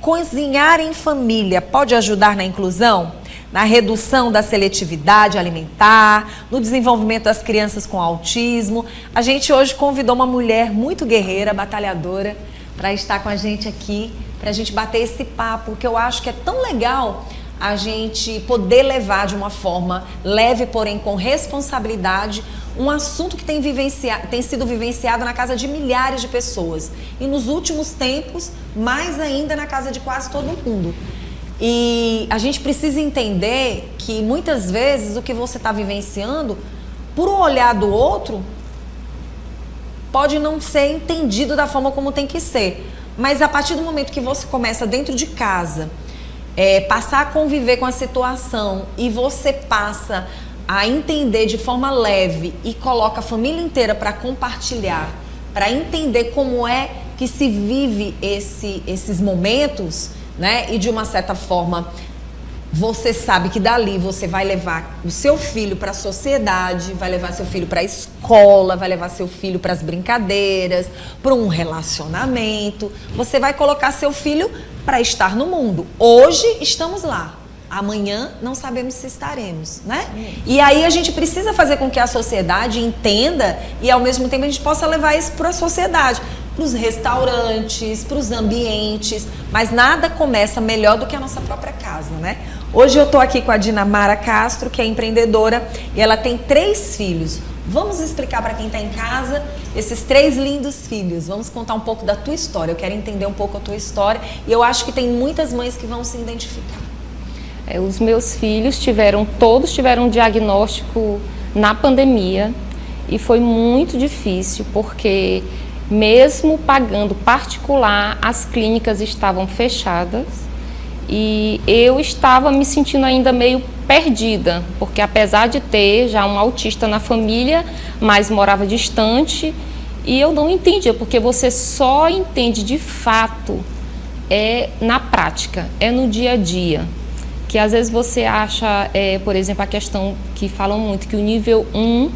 Cozinhar em família pode ajudar na inclusão? Na redução da seletividade alimentar, no desenvolvimento das crianças com autismo. A gente hoje convidou uma mulher muito guerreira, batalhadora, para estar com a gente aqui, para a gente bater esse papo, porque eu acho que é tão legal a gente poder levar de uma forma leve, porém com responsabilidade, um assunto que tem sido vivenciado na casa de milhares de pessoas. E nos últimos tempos, mais ainda na casa de quase todo mundo. E a gente precisa entender que muitas vezes o que você está vivenciando, por um olhar do outro, pode não ser entendido da forma como tem que ser. Mas a partir do momento que você começa dentro de casa, passar a conviver com a situação e você passa a entender de forma leve e coloca a família inteira para compartilhar, para entender como é que se vive esses momentos, né? E de uma certa forma você sabe que dali você vai levar o seu filho para a sociedade, vai levar seu filho para a escola, vai levar seu filho para as brincadeiras, para um relacionamento. Você vai colocar seu filho para estar no mundo. Hoje estamos lá. Amanhã não sabemos se estaremos, né? E aí a gente precisa fazer com que a sociedade entenda e ao mesmo tempo a gente possa levar isso para a sociedade, para os restaurantes, para os ambientes, mas nada começa melhor do que a nossa própria casa, né? Hoje eu tô aqui com a Dinamara Castro, que é empreendedora e ela tem 3 filhos. Vamos explicar para quem está em casa esses 3 lindos filhos. Vamos contar um pouco da tua história. Eu quero entender um pouco a tua história e eu acho que tem muitas mães que vão se identificar. Os meus filhos todos tiveram um diagnóstico na pandemia e foi muito difícil porque mesmo pagando particular, as clínicas estavam fechadas e eu estava me sentindo ainda meio perdida, porque apesar de ter já um autista na família, mas morava distante e eu não entendia, porque você só entende de fato na prática, no dia a dia. Que às vezes você acha, por exemplo, a questão que falam muito, que o nível 1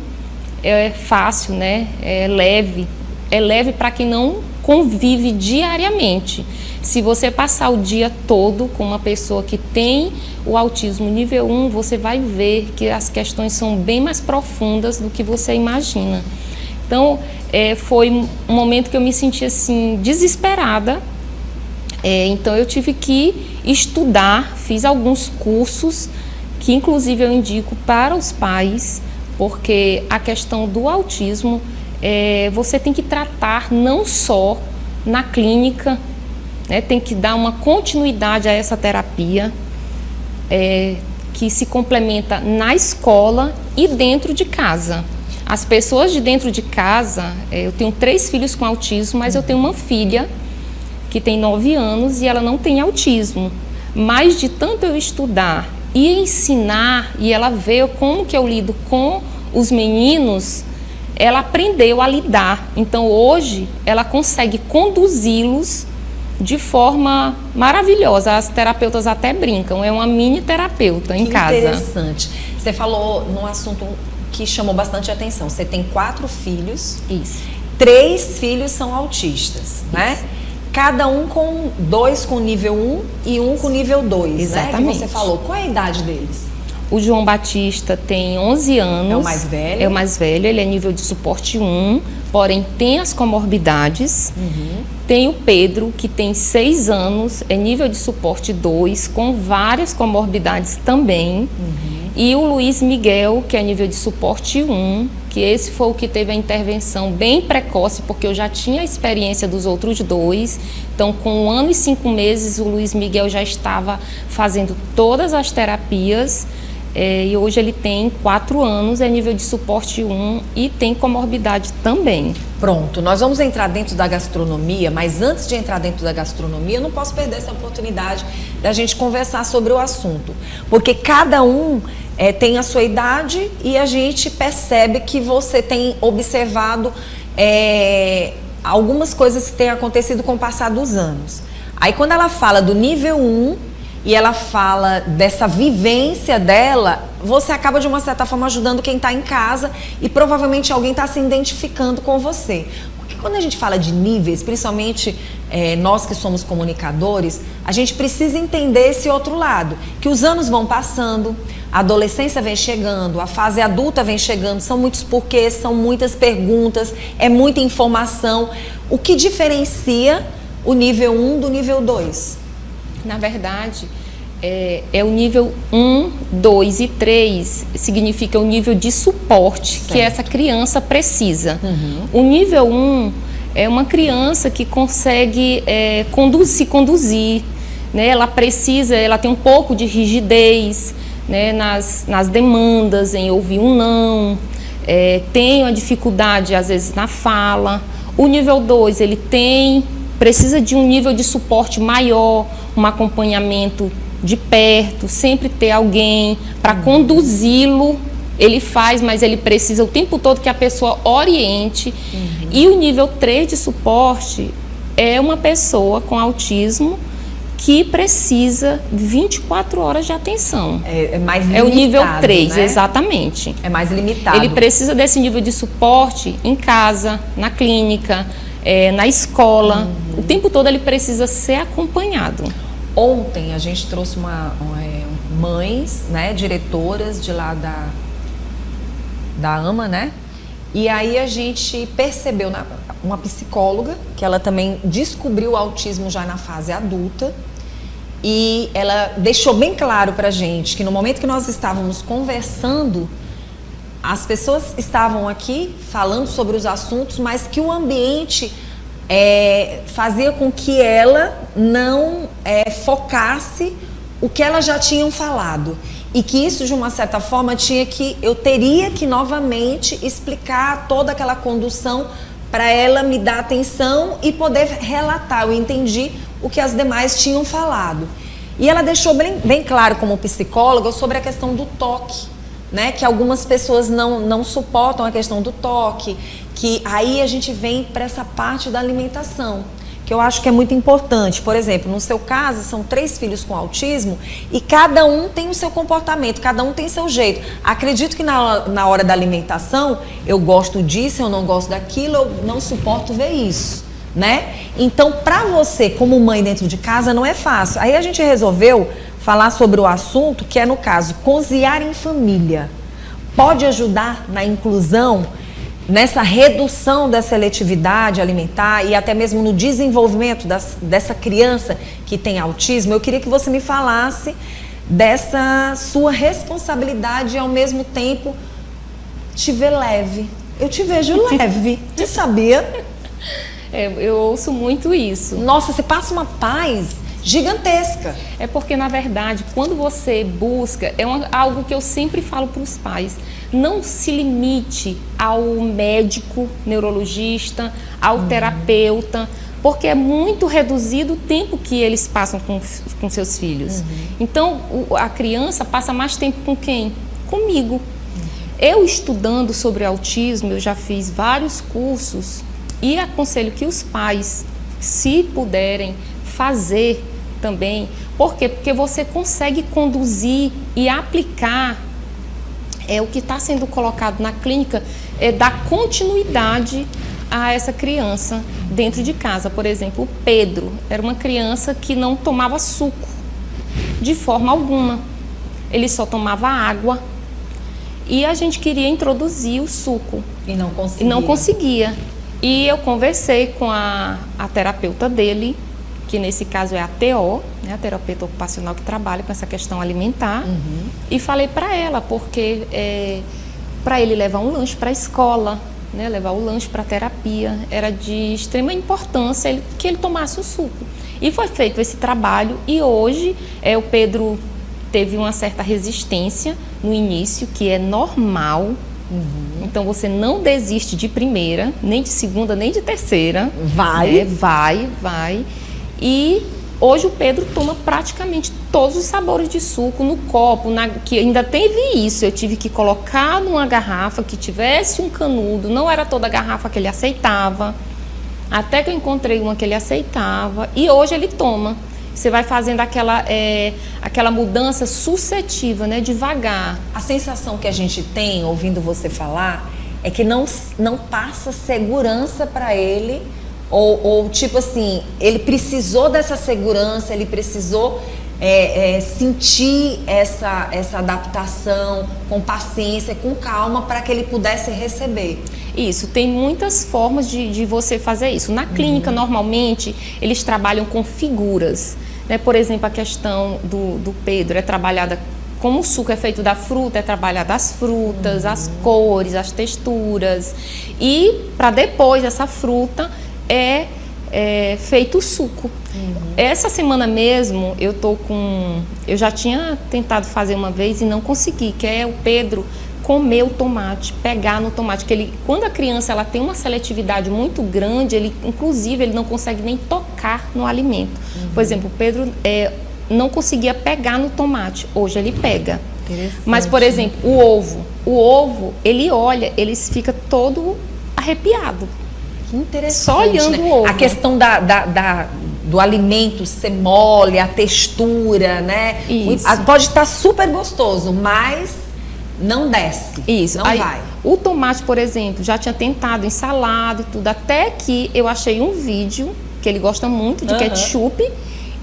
é fácil, né? É leve para quem não convive diariamente. Se você passar o dia todo com uma pessoa que tem o autismo nível 1, você vai ver que as questões são bem mais profundas do que você imagina. Então, foi um momento que eu me senti assim, desesperada. Então eu tive que estudar, fiz alguns cursos que inclusive eu indico para os pais, porque a questão do autismo você tem que tratar não só na clínica, né, tem que dar uma continuidade a essa terapia que se complementa na escola e dentro de casa. As pessoas de dentro de casa, eu tenho 3 filhos com autismo, mas eu tenho uma filha que tem 9 anos e ela não tem autismo. Mas de tanto eu estudar e ensinar, e ela vê como que eu lido com os meninos, ela aprendeu a lidar. Então hoje ela consegue conduzi-los de forma maravilhosa. As terapeutas até brincam, é uma mini terapeuta em casa. Interessante. Você falou num assunto que chamou bastante atenção. Você tem 4 filhos. Isso. 3 filhos são autistas, né? Cada um com 2 com nível 1 e 1 com nível 2, exatamente, né? Que você falou. Qual é a idade deles? O João Batista tem 11 anos. É o mais velho? É o mais velho, ele é nível de suporte 1, porém tem as comorbidades. Tem o Pedro, que tem 6 anos, é nível de suporte 2, com várias comorbidades também. E o Luiz Miguel, que é nível de suporte 1, que esse foi o que teve a intervenção bem precoce, porque eu já tinha a experiência dos outros 2. Então, com 1 ano e 5 meses, o Luiz Miguel já estava fazendo todas as terapias. E hoje ele tem 4 anos, é nível de suporte 1 e tem comorbidade também. Pronto, nós vamos entrar dentro da gastronomia, mas antes de entrar dentro da gastronomia, eu não posso perder essa oportunidade da gente conversar sobre o assunto. Porque cada um tem a sua idade e a gente percebe que você tem observado algumas coisas que têm acontecido com o passar dos anos. Aí quando ela fala do nível 1, e ela fala dessa vivência dela, você acaba de uma certa forma ajudando quem está em casa e provavelmente alguém está se identificando com você. Quando a gente fala de níveis, principalmente nós que somos comunicadores, a gente precisa entender esse outro lado, que os anos vão passando, a adolescência vem chegando, a fase adulta vem chegando, são muitos porquês, são muitas perguntas, é muita informação. O que diferencia o nível 1 do nível 2? Na verdade, é o nível 1, 2 e 3, significa o nível de suporte que essa criança precisa. O nível 1 é uma criança que consegue se conduzir, né? Ela tem um pouco de rigidez, né? nas demandas, em ouvir um não, tem uma dificuldade às vezes na fala. O nível 2, ele precisa de um nível de suporte maior, um acompanhamento de perto, sempre ter alguém para conduzi-lo. Ele faz, mas ele precisa o tempo todo que a pessoa oriente. E o nível 3 de suporte é uma pessoa com autismo que precisa 24 horas de atenção. É mais limitado, o nível 3, né? Exatamente. É mais limitado. Ele precisa desse nível de suporte em casa, na clínica, na escola. O tempo todo ele precisa ser acompanhado. Ontem a gente trouxe mães, né, diretoras de lá da AMA, né? E aí a gente percebeu, uma psicóloga, que ela também descobriu o autismo já na fase adulta, e ela deixou bem claro pra gente que no momento que nós estávamos conversando, as pessoas estavam aqui falando sobre os assuntos, mas que o ambiente fazia com que ela não focasse o que elas já tinham falado. E que isso, de uma certa forma, eu teria que novamente explicar toda aquela condução para ela me dar atenção e poder relatar. Eu entendi o que as demais tinham falado. E ela deixou bem claro, como psicóloga, sobre a questão do toque, né? Que algumas pessoas não suportam a questão do toque, que aí a gente vem para essa parte da alimentação, que eu acho que é muito importante. Por exemplo, no seu caso, são 3 filhos com autismo e cada um tem o seu comportamento, cada um tem seu jeito. Acredito que na hora da alimentação, eu gosto disso, eu não gosto daquilo, eu não suporto ver isso, né? Então, para você, como mãe dentro de casa, não é fácil. Aí a gente resolveu falar sobre o assunto, que é, no caso, cozinhar em família. Pode ajudar na inclusão, nessa redução da seletividade alimentar e até mesmo no desenvolvimento dessa criança que tem autismo. Eu queria que você me falasse dessa sua responsabilidade e ao mesmo tempo te ver leve. Eu te vejo leve, você sabia? Eu ouço muito isso. Nossa, você passa uma paz gigantesca. É porque, na verdade, quando você busca, algo que eu sempre falo para os pais, não se limite ao médico, neurologista, ao terapeuta, porque é muito reduzido o tempo que eles passam com seus filhos. Então, a criança passa mais tempo com quem? Comigo. Eu, estudando sobre autismo, eu já fiz vários cursos e aconselho que os pais, se puderem, fazer também. Por quê? Porque você consegue conduzir e aplicar o que está sendo colocado na clínica, dar continuidade a essa criança dentro de casa. Por exemplo, o Pedro era uma criança que não tomava suco de forma alguma. Ele só tomava água e a gente queria introduzir o suco. E não conseguia. E não conseguia. E eu conversei com a terapeuta dele, que nesse caso é a TO, né, a terapeuta ocupacional que trabalha com essa questão alimentar, e falei para ela, porque para ele levar um lanche para a escola, né, levar o lanche para a terapia, era de extrema importância que ele tomasse o suco. E foi feito esse trabalho e hoje o Pedro teve uma certa resistência no início, que é normal. Então você não desiste de primeira, nem de segunda, nem de terceira. Vai. Vai. E hoje o Pedro toma praticamente todos os sabores de suco no copo, que ainda teve isso. Eu tive que colocar numa garrafa que tivesse um canudo, não era toda a garrafa que ele aceitava. Até que eu encontrei uma que ele aceitava e hoje ele toma. Você vai fazendo aquela mudança sucessiva, né, devagar. A sensação que a gente tem, ouvindo você falar, é que não passa segurança para ele, ou tipo assim, ele precisou dessa segurança, ele precisou sentir essa adaptação com paciência, com calma, para que ele pudesse receber. Isso, tem muitas formas de você fazer isso. Na clínica, normalmente, eles trabalham com figuras, né? Por exemplo, a questão do Pedro é trabalhada, como o suco é feito da fruta, é trabalhada as frutas, as cores, as texturas. E, para depois dessa fruta, é feito o suco. Essa semana mesmo, eu já tinha tentado fazer uma vez e não consegui, que é o Pedro comer o tomate, pegar no tomate, que quando a criança ela tem uma seletividade muito grande, inclusive ele não consegue nem tocar no alimento. Por exemplo, o Pedro não conseguia pegar no tomate, hoje ele pega. Mas, por exemplo, o ovo, ele olha, ele fica todo arrepiado. Que interessante, só olhando, né? O ovo. A questão do alimento ser mole, a textura, né? Isso. Pode estar super gostoso, mas não desce. Isso. Não aí, vai. O tomate, por exemplo, já tinha tentado em salada e tudo, até que eu achei um vídeo, que ele gosta muito de ketchup,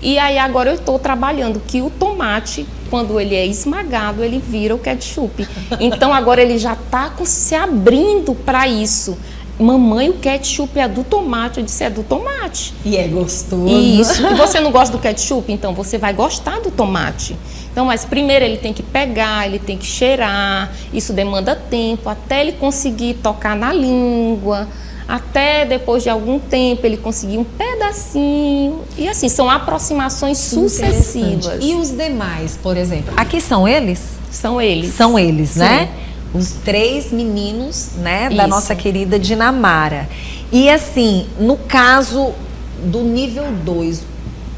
e aí agora eu estou trabalhando que o tomate, quando ele é esmagado, ele vira o ketchup. Então agora ele já está se abrindo para isso. Mamãe, o ketchup é do tomate. Eu disse, é do tomate. E é gostoso. Isso. E você não gosta do ketchup? Então você vai gostar do tomate. Então, mas primeiro ele tem que pegar, ele tem que cheirar. Isso demanda tempo, até ele conseguir tocar na língua. Até depois de algum tempo ele conseguir um pedacinho. E assim, são aproximações sucessivas. E os demais, por exemplo? Aqui são eles? São eles. São eles, Sim. né? Os 3 meninos, né, da Isso. nossa querida Dinamara. E assim, no caso do nível 2,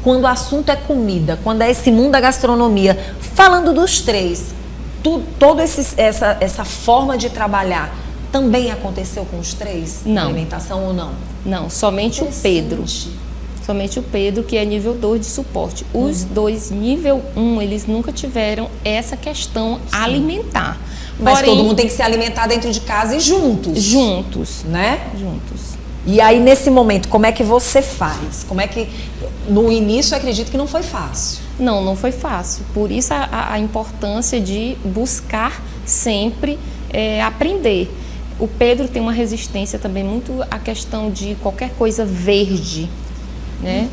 quando o assunto é comida, quando é esse mundo da gastronomia, falando dos 3, toda essa forma de trabalhar também aconteceu com os 3? Não. Alimentação ou não? Não, somente o Pedro. Somente o Pedro, que é nível 2 de suporte. Os 2 nível 1, eles nunca tiveram essa questão alimentar. Mas porém, todo mundo tem que se alimentar dentro de casa e juntos. Juntos. Né? Juntos. E aí, nesse momento, como é que você faz? Como é que... No início, eu acredito que não foi fácil. Não foi fácil. Por isso a importância de buscar sempre aprender. O Pedro tem uma resistência também muito à questão de qualquer coisa verde, né?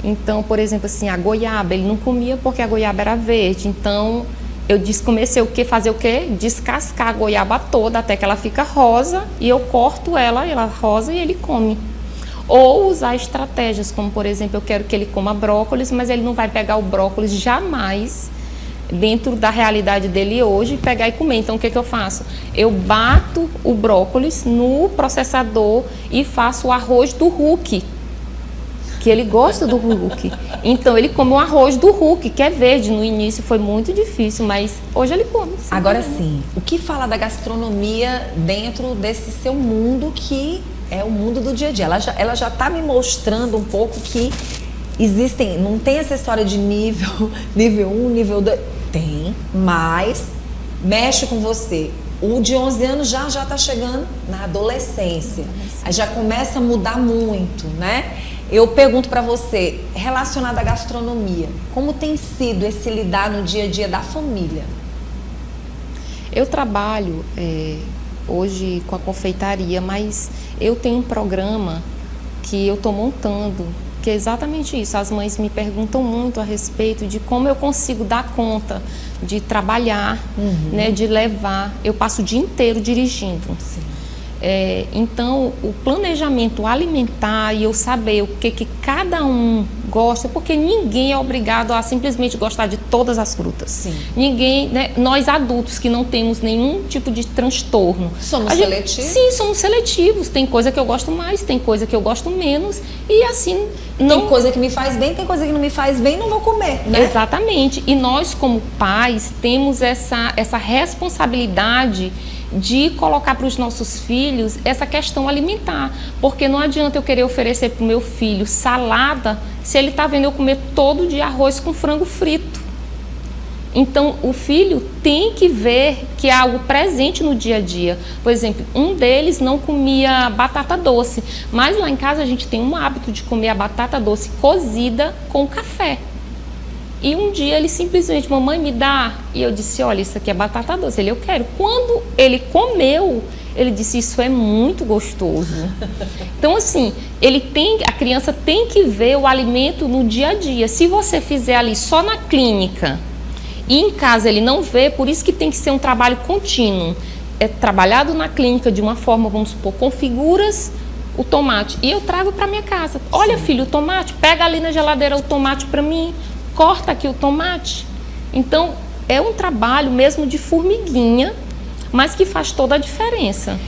Então, por exemplo, assim, a goiaba, ele não comia porque a goiaba era verde. Então, eu comecei fazer o quê? Descascar a goiaba toda até que ela fica rosa e eu corto ela rosa e ele come. Ou usar estratégias, como por exemplo, eu quero que ele coma brócolis, mas ele não vai pegar o brócolis jamais dentro da realidade dele hoje e pegar e comer. Então, o que eu faço? Eu bato o brócolis no processador e faço o arroz do Hulk, que ele gosta do Hulk. Então, ele come o arroz do Hulk, que é verde. No início foi muito difícil, mas hoje ele come. Agora sim, o que fala da gastronomia dentro desse seu mundo que é o mundo do dia a dia? Ela já está me mostrando um pouco que existem, não tem essa história de nível 1, nível 2. Tem, mas mexe com você. O de 11 anos já está chegando na adolescência. Aí já começa a mudar muito, né? Eu pergunto para você, relacionado à gastronomia, como tem sido esse lidar no dia a dia da família? Eu trabalho hoje com a confeitaria, mas eu tenho um programa que eu estou montando, que é exatamente isso. As mães me perguntam muito a respeito de como eu consigo dar conta de trabalhar, né, de levar. Eu passo o dia inteiro dirigindo. Sim. Então, o planejamento alimentar e eu saber o que cada um gosta, porque ninguém é obrigado a simplesmente gostar de todas as frutas. Sim. Ninguém, né, nós adultos que não temos nenhum tipo de transtorno. Somos seletivos? Sim, somos seletivos. Tem coisa que eu gosto mais, tem coisa que eu gosto menos e assim... Tem coisa que me faz bem, tem coisa que não me faz bem, não vou comer, né? Exatamente. E nós, como pais, temos essa responsabilidade de colocar para os nossos filhos essa questão alimentar. Porque não adianta eu querer oferecer para o meu filho salada se ele está vendo eu comer todo dia arroz com frango frito. Então, o filho tem que ver que é algo presente no dia a dia. Por exemplo, um deles não comia batata doce, mas lá em casa a gente tem um hábito de comer a batata doce cozida com café. E um dia ele simplesmente, mamãe, me dá. E eu disse, olha, isso aqui é batata doce. Ele, eu quero. Quando ele comeu, ele disse, isso é muito gostoso. Então, assim, a criança tem que ver o alimento no dia a dia. Se você fizer ali só na clínica e em casa ele não vê, por isso que tem que ser um trabalho contínuo. É trabalhado na clínica de uma forma, vamos supor, com figuras, o tomate. E eu trago para minha casa. Olha, filho, o tomate, pega ali na geladeira o tomate para mim, corta aqui o tomate. Então, é um trabalho mesmo de formiguinha, mas que faz toda a diferença.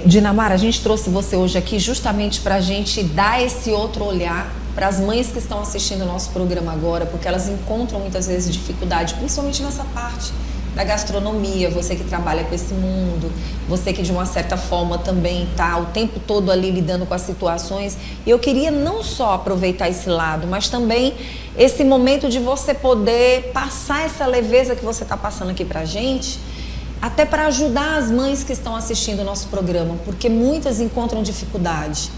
Dinamara, a gente trouxe você hoje aqui justamente para a gente dar esse outro olhar para as mães que estão assistindo o nosso programa agora, porque elas encontram muitas vezes dificuldade, principalmente nessa parte da gastronomia, você que trabalha com esse mundo, você que de uma certa forma também está o tempo todo ali lidando com as situações. E eu queria não só aproveitar esse lado, mas também esse momento de você poder passar essa leveza que você está passando aqui para a gente, até para ajudar as mães que estão assistindo o nosso programa, porque muitas encontram dificuldade.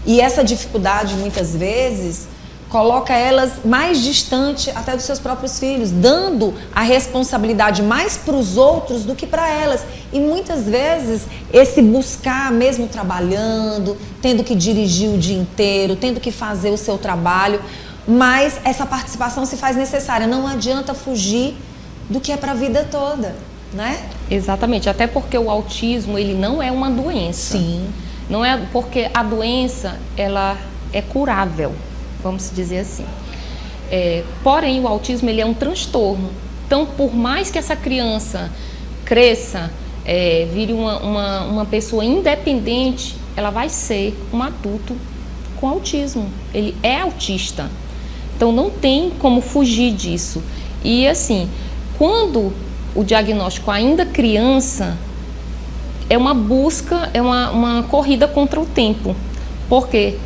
E essa dificuldade, muitas vezes, coloca elas mais distante até dos seus próprios filhos, dando a responsabilidade mais para os outros do que para elas. E muitas vezes, esse buscar, mesmo trabalhando, tendo que dirigir o dia inteiro, tendo que fazer o seu trabalho, mas essa participação se faz necessária. Não adianta fugir do que é para a vida toda, né? Exatamente, até porque o autismo, ele não é uma doença. Sim. Não é porque a doença, ela é curável, vamos dizer assim. Porém, o autismo, ele é um transtorno. Então, por mais que essa criança cresça, vire uma pessoa independente, ela vai ser um adulto com autismo. Ele é autista. Então, não tem como fugir disso. E, assim, quando o diagnóstico ainda criança, é uma busca, é uma corrida contra o tempo. Porque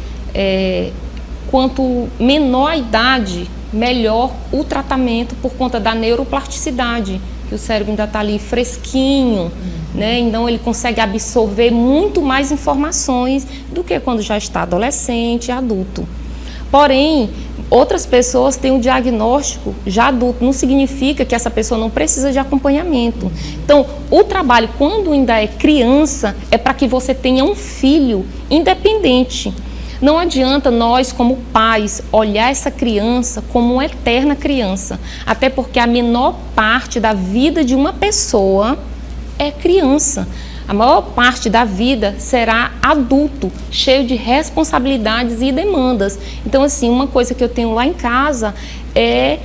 quanto menor a idade, melhor o tratamento por conta da neuroplasticidade, que o cérebro ainda está ali fresquinho, né? Então ele consegue absorver muito mais informações do que quando já está adolescente e adulto. Porém, outras pessoas têm um diagnóstico já adulto, não significa que essa pessoa não precisa de acompanhamento. Então, o trabalho, quando ainda é criança, é para que você tenha um filho independente. Não adianta nós, como pais, olhar essa criança como uma eterna criança, até porque a menor parte da vida de uma pessoa é criança. A maior parte da vida será adulto, cheio de responsabilidades e demandas. Então, assim, uma coisa que eu tenho lá em casa é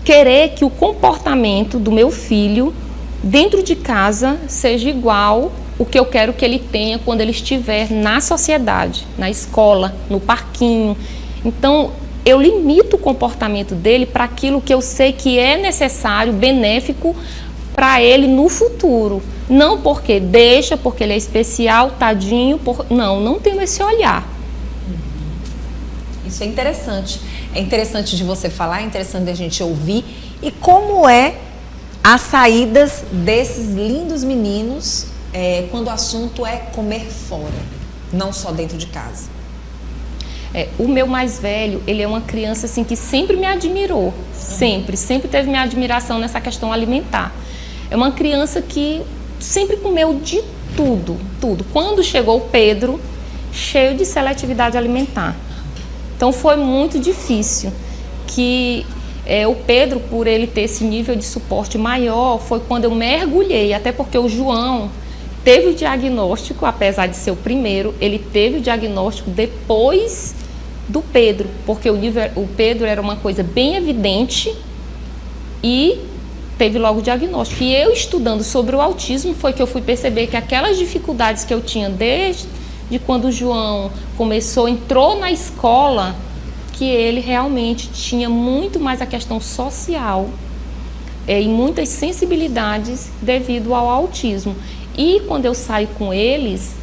querer que o comportamento do meu filho dentro de casa seja igual o que eu quero que ele tenha quando ele estiver na sociedade, na escola, no parquinho. Então, eu limito o comportamento dele para aquilo que eu sei que é necessário, benéfico para ele no futuro. Não porque deixa, porque ele é especial, tadinho, não tenho esse olhar. Isso é interessante. É interessante de você falar, é interessante da gente ouvir. E como é as saídas desses lindos meninos quando o assunto é comer fora, não só dentro de casa? O meu mais velho, ele é uma criança assim, que sempre me admirou, sempre teve minha admiração nessa questão alimentar. É uma criança que sempre comeu de tudo. Quando chegou o Pedro, cheio de seletividade alimentar. Então foi muito difícil. O Pedro, por ele ter esse nível de suporte maior, foi quando eu mergulhei, até porque o João teve o diagnóstico, apesar de ser o primeiro, ele teve o diagnóstico depois do Pedro, porque o Pedro era uma coisa bem evidente e teve logo o diagnóstico. E eu, estudando sobre o autismo, foi que eu fui perceber que aquelas dificuldades que eu tinha desde quando o João entrou na escola, que ele realmente tinha muito mais a questão social e muitas sensibilidades devido ao autismo. E quando eu saio com eles,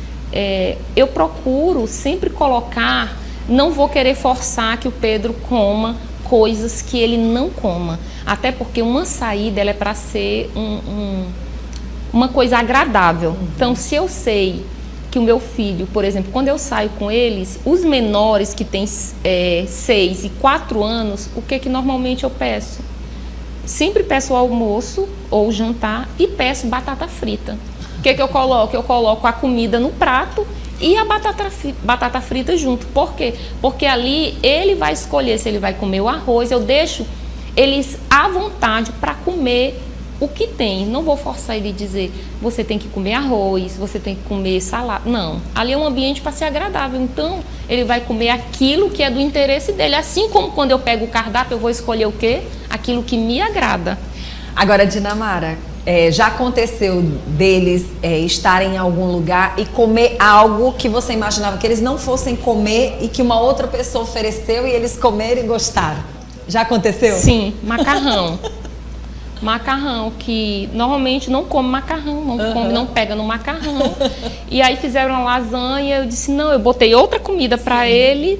eu procuro sempre colocar, não vou querer forçar que o Pedro coma coisas que ele não coma. Até porque uma saída ela é para ser uma coisa agradável. Então, se eu sei que o meu filho, por exemplo, quando eu saio com eles, os menores que têm 6 e 4 anos, o que normalmente eu peço? Sempre peço o almoço ou o jantar e peço batata frita. O que eu coloco? Eu coloco a comida no prato e a batata frita junto. Por quê? Porque ali ele vai escolher se ele vai comer o arroz. Eu deixo eles à vontade para comer o que tem. Não vou forçar ele a dizer, você tem que comer arroz, você tem que comer salada. Não, ali é um ambiente para ser agradável. Então, ele vai comer aquilo que é do interesse dele. Assim como quando eu pego o cardápio, eu vou escolher o quê? Aquilo que me agrada. Agora, Dinamara, já aconteceu deles estarem em algum lugar e comer algo que você imaginava que eles não fossem comer e que uma outra pessoa ofereceu e eles comeram e gostaram? Já aconteceu? Sim, macarrão. Macarrão, que normalmente não come macarrão, não pega no macarrão. E aí fizeram uma lasanha, eu disse, não, eu botei outra comida para ele.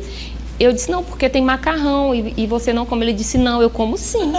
Eu disse, não, porque tem macarrão e você não come. Ele disse, não, eu como sim.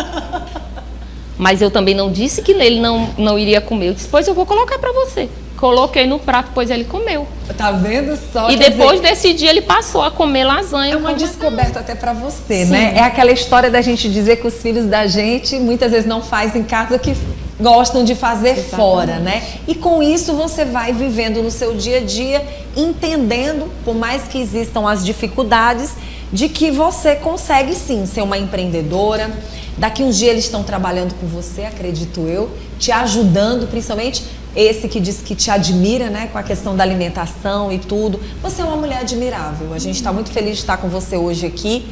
Mas eu também não disse que ele não iria comer. Eu disse, pois eu vou colocar para você. Coloquei no prato, pois ele comeu. Tá vendo só? E depois desse dia ele passou a comer lasanha. É uma descoberta até para você, sim, né? É aquela história da gente dizer que os filhos da gente muitas vezes não fazem em casa, que gostam de fazer fora, né? E com isso você vai vivendo no seu dia a dia, entendendo, por mais que existam as dificuldades, de que você consegue sim ser uma empreendedora. Daqui uns dias eles estão trabalhando com você, acredito eu, te ajudando, principalmente esse que diz que te admira, né, com a questão da alimentação e tudo. Você é uma mulher admirável. A gente está muito feliz de estar com você hoje aqui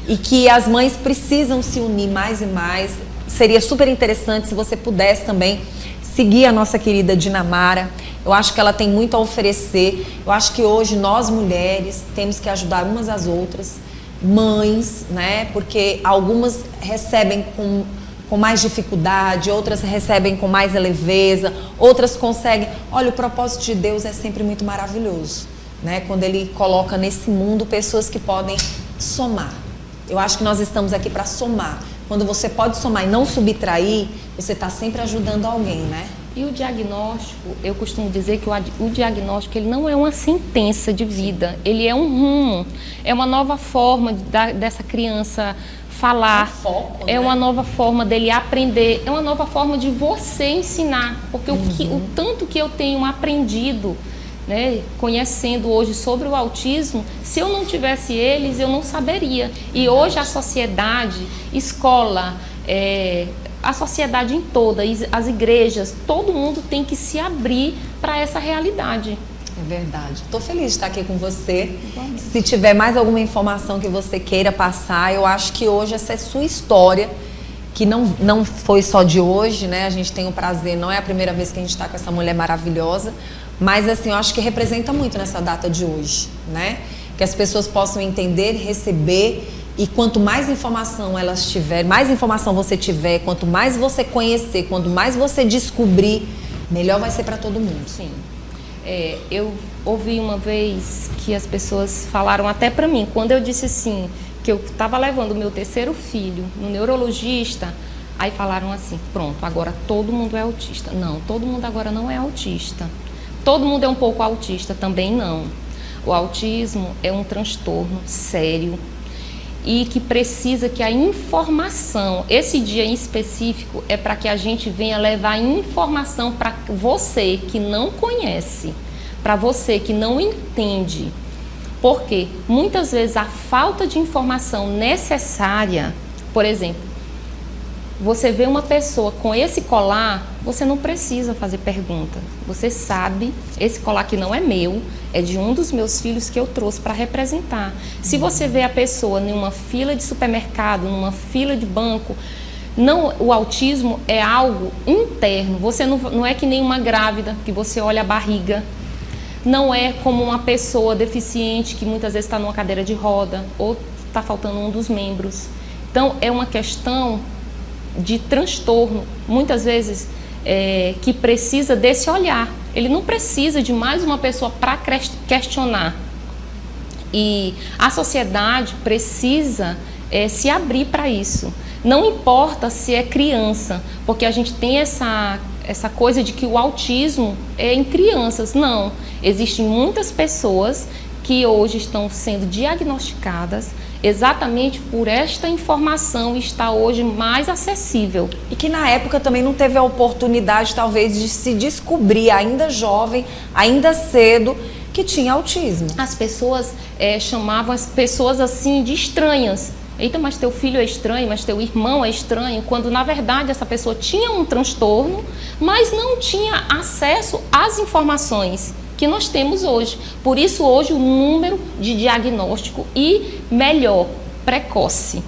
e que as mães precisam se unir mais e mais. Seria super interessante se você pudesse também seguir a nossa querida Dinamara. Eu acho que ela tem muito a oferecer. Eu acho que hoje nós mulheres temos que ajudar umas às outras, mães, né, porque algumas recebem com mais dificuldade, outras recebem com mais leveza, outras conseguem. Olha, o propósito de Deus é sempre muito maravilhoso, né? Quando Ele coloca nesse mundo pessoas que podem somar. Eu acho que nós estamos aqui para somar. Quando você pode somar e não subtrair, você está sempre ajudando alguém, né? E o diagnóstico, eu costumo dizer que o diagnóstico ele não é uma sentença de vida, ele é um rumo, é uma nova forma dessa criança falar, foco, é uma nova forma dele aprender, é uma nova forma de você ensinar, porque o tanto que eu tenho aprendido, né, conhecendo hoje sobre o autismo, se eu não tivesse eles, eu não saberia. E hoje a sociedade, escola, a sociedade em toda, as igrejas, todo mundo tem que se abrir para essa realidade. É verdade. Estou feliz de estar aqui com você. Se tiver mais alguma informação que você queira passar, eu acho que hoje essa é sua história, que não foi só de hoje, né? A gente tem o prazer, não é a primeira vez que a gente está com essa mulher maravilhosa, mas assim, eu acho que representa muito nessa data de hoje, né? Que as pessoas possam entender, receber, e quanto mais informação elas tiverem, mais informação você tiver, quanto mais você conhecer, quanto mais você descobrir, melhor vai ser para todo mundo. Sim. Eu ouvi uma vez que as pessoas falaram até para mim, quando eu disse assim, que eu estava levando o meu terceiro filho no neurologista, aí falaram assim, pronto, agora todo mundo é autista. Não, todo mundo agora não é autista. Todo mundo é um pouco autista, também não. O autismo é um transtorno sério e que precisa que a informação, esse dia em específico, é para que a gente venha levar informação para você que não conhece, para você que não entende. Porque muitas vezes a falta de informação necessária, por exemplo, você vê uma pessoa com esse colar, você não precisa fazer pergunta. Você sabe, esse colar que não é meu, é de um dos meus filhos que eu trouxe para representar. Se você vê a pessoa numa fila de supermercado, numa fila de banco, não, o autismo é algo interno. Você não é que nem uma grávida, que você olha a barriga. Não é como uma pessoa deficiente que muitas vezes está numa cadeira de roda ou está faltando um dos membros. Então, é uma questão de transtorno, muitas vezes, que precisa desse olhar. Ele não precisa de mais uma pessoa para questionar. E a sociedade precisa se abrir para isso. Não importa se é criança, porque a gente tem essa coisa de que o autismo é em crianças. Não, existem muitas pessoas que hoje estão sendo diagnosticadas exatamente por esta informação estar hoje mais acessível. E que na época também não teve a oportunidade, talvez, de se descobrir ainda jovem, ainda cedo, que tinha autismo. As pessoas chamavam as pessoas assim de estranhas. Eita, mas teu filho é estranho, mas teu irmão é estranho, quando na verdade essa pessoa tinha um transtorno, mas não tinha acesso às informações que nós temos hoje. Por isso hoje o número de diagnóstico e melhor, precoce.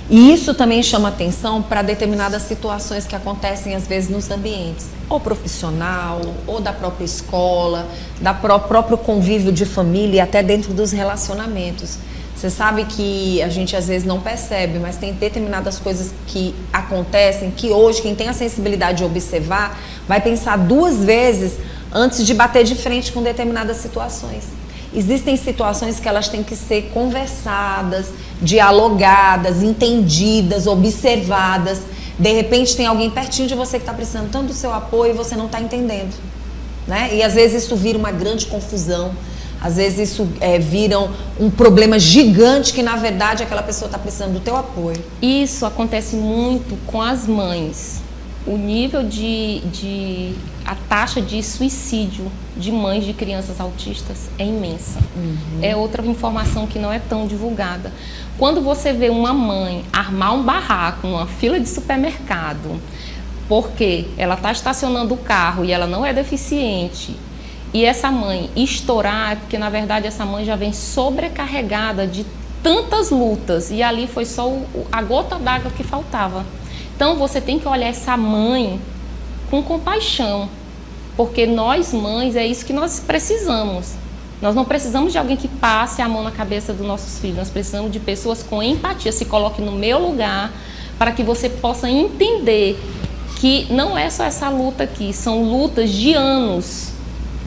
E isso também chama atenção para determinadas situações que acontecem às vezes nos ambientes, ou profissional, ou da própria escola, da próprio convívio de família e até dentro dos relacionamentos. Você sabe que a gente às vezes não percebe, mas tem determinadas coisas que acontecem que hoje quem tem a sensibilidade de observar vai pensar 2 vezes antes de bater de frente com determinadas situações. Existem situações que elas têm que ser conversadas, dialogadas, entendidas, observadas. De repente tem alguém pertinho de você que está precisando tanto do seu apoio e você não está entendendo, né? E às vezes isso vira uma grande confusão. Às vezes isso vira um problema gigante que, na verdade, aquela pessoa está precisando do teu apoio. Isso acontece muito com as mães. O nível a taxa de suicídio de mães de crianças autistas é imensa. É outra informação que não é tão divulgada. Quando você vê uma mãe armar um barraco numa fila de supermercado, porque ela está estacionando o carro e ela não é deficiente, e essa mãe estourar, é porque na verdade essa mãe já vem sobrecarregada de tantas lutas e ali foi só a gota d'água que faltava. Então você tem que olhar essa mãe com compaixão, porque nós mães é isso que nós precisamos. Nós não precisamos de alguém que passe a mão na cabeça dos nossos filhos, nós precisamos de pessoas com empatia, se coloque no meu lugar para que você possa entender que não é só essa luta aqui, são lutas de anos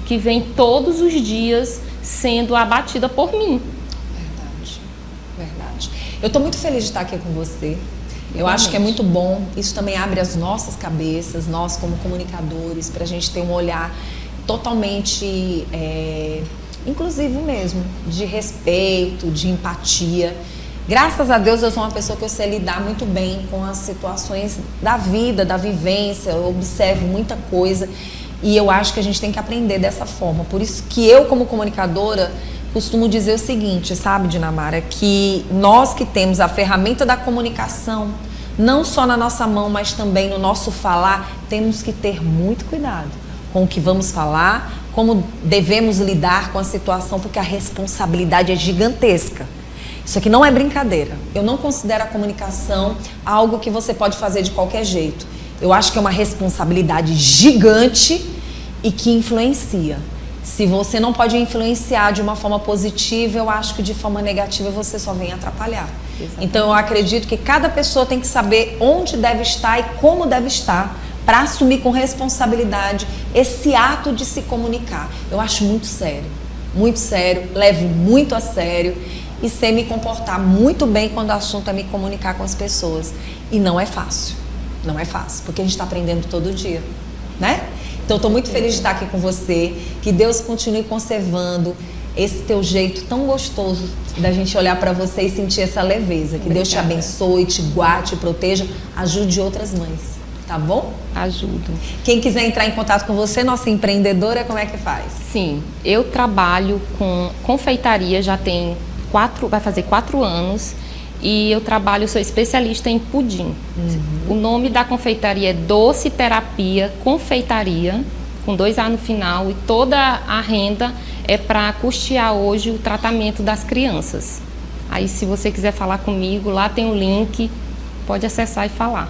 que vem todos os dias sendo abatida por mim. Verdade, verdade. Eu estou muito feliz de estar aqui com você. Eu acho que é muito bom. Isso também abre as nossas cabeças, nós como comunicadores, para a gente ter um olhar totalmente inclusivo mesmo, de respeito, de empatia. Graças a Deus eu sou uma pessoa que eu sei lidar muito bem com as situações da vida, da vivência, eu observo muita coisa. E eu acho que a gente tem que aprender dessa forma. Por isso que eu, como comunicadora, costumo dizer o seguinte, sabe, Dinamara? Que nós que temos a ferramenta da comunicação, não só na nossa mão, mas também no nosso falar, temos que ter muito cuidado com o que vamos falar, como devemos lidar com a situação, porque a responsabilidade é gigantesca. Isso aqui não é brincadeira. Eu não considero a comunicação algo que você pode fazer de qualquer jeito. Eu acho que é uma responsabilidade gigante e que influencia. Se você não pode influenciar de uma forma positiva, eu acho que de forma negativa você só vem atrapalhar. Exatamente. Então eu acredito que cada pessoa tem que saber onde deve estar e como deve estar para assumir com responsabilidade esse ato de se comunicar. Eu acho muito sério, levo muito a sério e sei me comportar muito bem quando o assunto é me comunicar com as pessoas. E não é fácil. Não é fácil, porque a gente está aprendendo todo dia, né? Então, eu estou muito feliz de estar aqui com você. Que Deus continue conservando esse teu jeito tão gostoso da gente olhar para você e sentir essa leveza. Que Obrigada. Deus te abençoe, te guarde, te proteja, ajude outras mães, tá bom? Ajudo. Quem quiser entrar em contato com você, nossa empreendedora, como é que faz? Sim, eu trabalho com confeitaria, vai fazer 4 anos. E eu sou especialista em pudim. O nome da confeitaria é Doce Terapia Confeitaria, com 2A no final, e toda a renda é para custear hoje o tratamento das crianças. Aí se você quiser falar comigo, lá tem o link, pode acessar e falar.